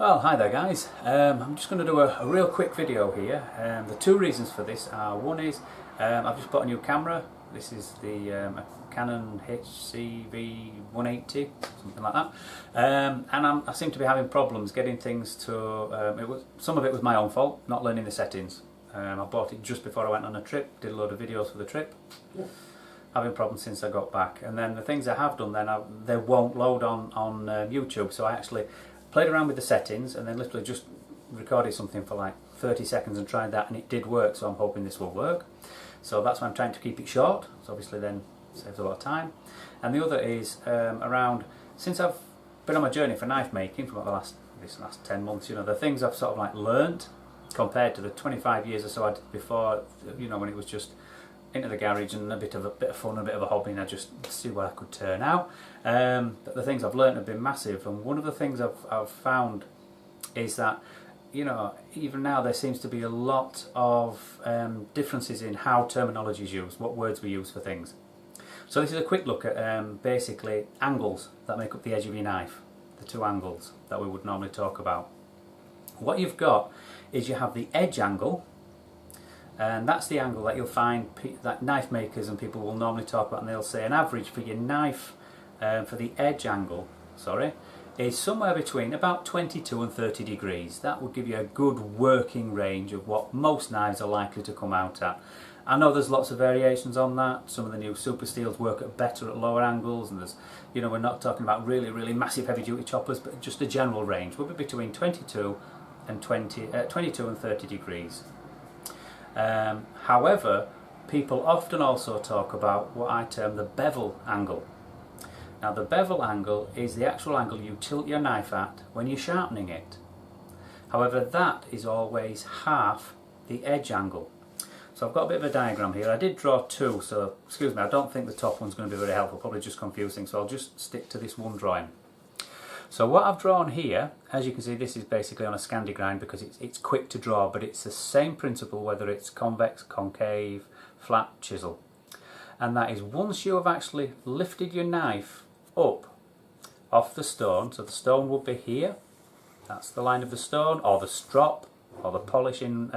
Well, hi there guys. I'm just going to do a real quick video here. The two reasons for this are, one is I've just bought a new camera. This is the Canon HCV 180, something like that. And I seem to be having problems getting things to, some of it was my own fault, not learning the settings. I bought it just before I went on a trip, did a load of videos for the trip. Yeah. Having problems since I got back. And then the things I have done then, they won't load on YouTube, so I actually played around with the settings and then literally just recorded something for like 30 seconds and tried that, and it did work, so I'm hoping this will work. So that's why I'm trying to keep it short, so obviously then saves a lot of time. And the other is since I've been on my journey for knife making for about this last 10 months, you know, the things I've sort of like learnt compared to the 25 years or so I did before, you know, when it was just into the garage and a bit of fun, a bit of a hobby, and I just see what I could turn out. But the things I've learned have been massive, and one of the things I've found is that, you know, even now there seems to be a lot of differences in how terminology is used, what words we use for things. So this is a quick look at basically angles that make up the edge of your knife, the two angles that we would normally talk about. What you've got is you have the edge angle, and that's the angle that you'll find that knife makers and people will normally talk about, and they'll say an average for your knife, for the edge angle, is somewhere between about 22 and 30 degrees. That would give you a good working range of what most knives are likely to come out at. I know there's lots of variations on that. Some of the new super steels work better at lower angles, and there's, you know, we're not talking about really massive heavy duty choppers, but just a general range will be between 22 and 30 degrees. However, people often also talk about what I term the bevel angle. Now, the bevel angle is the actual angle you tilt your knife at when you're sharpening it. However, that is always half the edge angle. So I've got a bit of a diagram here. I did draw two, so excuse me, I don't think the top one's going to be very helpful, probably just confusing, so I'll just stick to this one drawing. So what I've drawn here, as you can see, this is basically on a Scandi grind because it's quick to draw, but it's the same principle whether it's convex, concave, flat, chisel. And that is once you have actually lifted your knife up off the stone, so the stone would be here, that's the line of the stone, or the strop, or the polishing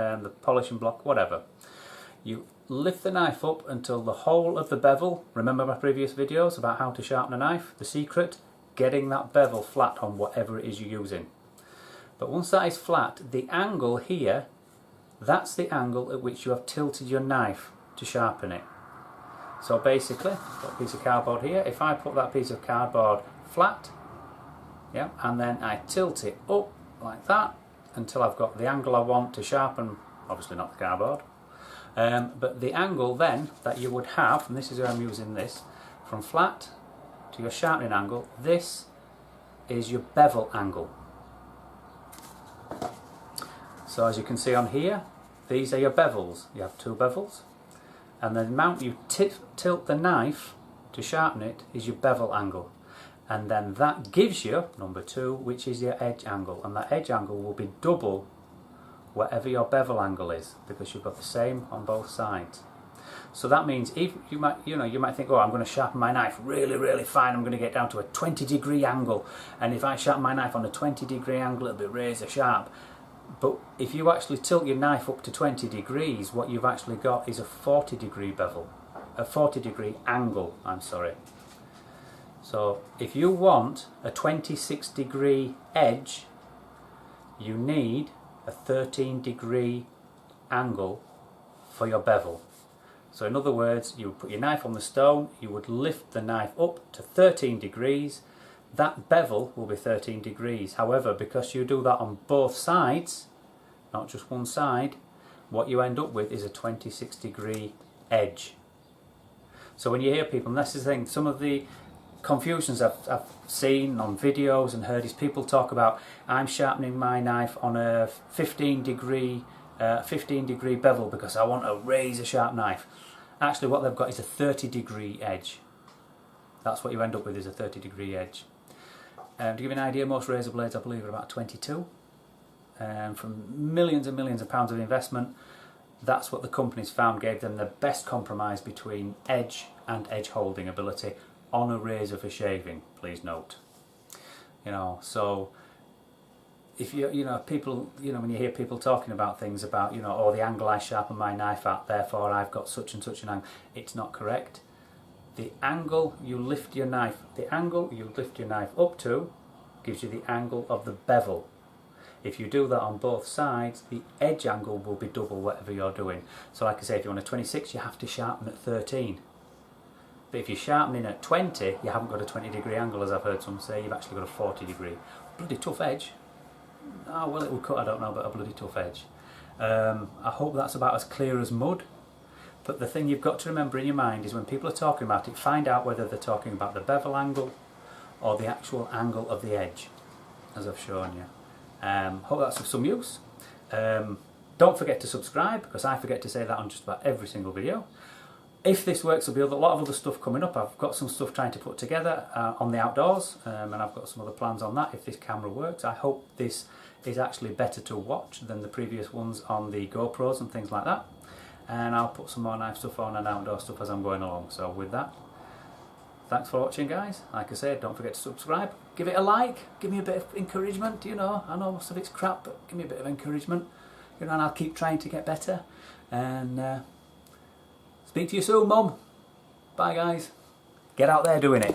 block, whatever. You lift the knife up until the whole of the bevel, remember my previous videos about how to sharpen a knife, the secret? Getting that bevel flat on whatever it is you're using. But once that is flat, the angle here, that's the angle at which you have tilted your knife to sharpen it. So basically, I've got a piece of cardboard here. If I put that piece of cardboard flat, yeah, and then I tilt it up like that until I've got the angle I want to sharpen, obviously not the cardboard, but the angle then that you would have, and this is where I'm using this, from flat to your sharpening angle, this is your bevel angle. So as you can see on here, these are your bevels. You have two bevels, and the amount you tilt the knife to sharpen it is your bevel angle, and then that gives you number two, which is your edge angle, and that edge angle will be double whatever your bevel angle is, because you've got the same on both sides. So that means if you might think, oh, I'm going to sharpen my knife really fine, I'm going to get down to a 20-degree angle, and if I sharpen my knife on a 20-degree angle, it'll be razor sharp. But if you actually tilt your knife up to 20 degrees, what you've actually got is a 40-degree bevel, a 40-degree angle, I'm sorry. So if you want a 26-degree edge, you need a 13-degree angle for your bevel. So in other words, you would put your knife on the stone, you would lift the knife up to 13 degrees, that bevel will be 13 degrees. However, because you do that on both sides, not just one side, what you end up with is a 26-degree edge. So when you hear people, and this is the thing, some of the confusions I've seen on videos and heard is people talk about, I'm sharpening my knife on a 15-degree bevel because I want a razor sharp knife. Actually what they've got is a 30-degree edge. That's what you end up with, is a 30-degree edge. To give you an idea, most razor blades I believe are about 22. From millions and millions of pounds of investment, that's what the companies found gave them the best compromise between edge and edge holding ability on a razor for shaving, please note. You know, so if you know, people, you know, when you hear people talking about things about, you know, oh, the angle I sharpen my knife at, therefore I've got such and such an angle, it's not correct. The angle you lift your knife, up to gives you the angle of the bevel. If you do that on both sides, the edge angle will be double whatever you're doing. So like I say, if you want a 26, you have to sharpen at 13. But if you're sharpening at 20, you haven't got a 20-degree angle, as I've heard some say, you've actually got a 40-degree. Bloody tough edge. Oh, well, it will cut, I don't know, but a bloody tough edge. I hope that's about as clear as mud. But the thing you've got to remember in your mind is when people are talking about it, find out whether they're talking about the bevel angle or the actual angle of the edge, as I've shown you. Hope that's of some use. Don't forget to subscribe, because I forget to say that on just about every single video. If this works, there'll be a lot of other stuff coming up. I've got some stuff trying to put together on the outdoors, and I've got some other plans on that if this camera works. I hope this is actually better to watch than the previous ones on the GoPros and things like that. And I'll put some more knife stuff on and outdoor stuff as I'm going along. So with that, thanks for watching, guys. Like I said, don't forget to subscribe. Give it a like. Give me a bit of encouragement, you know. I know most of it's crap, but give me a bit of encouragement. You know, and I'll keep trying to get better. And speak to you soon, Mum. Bye, guys. Get out there doing it.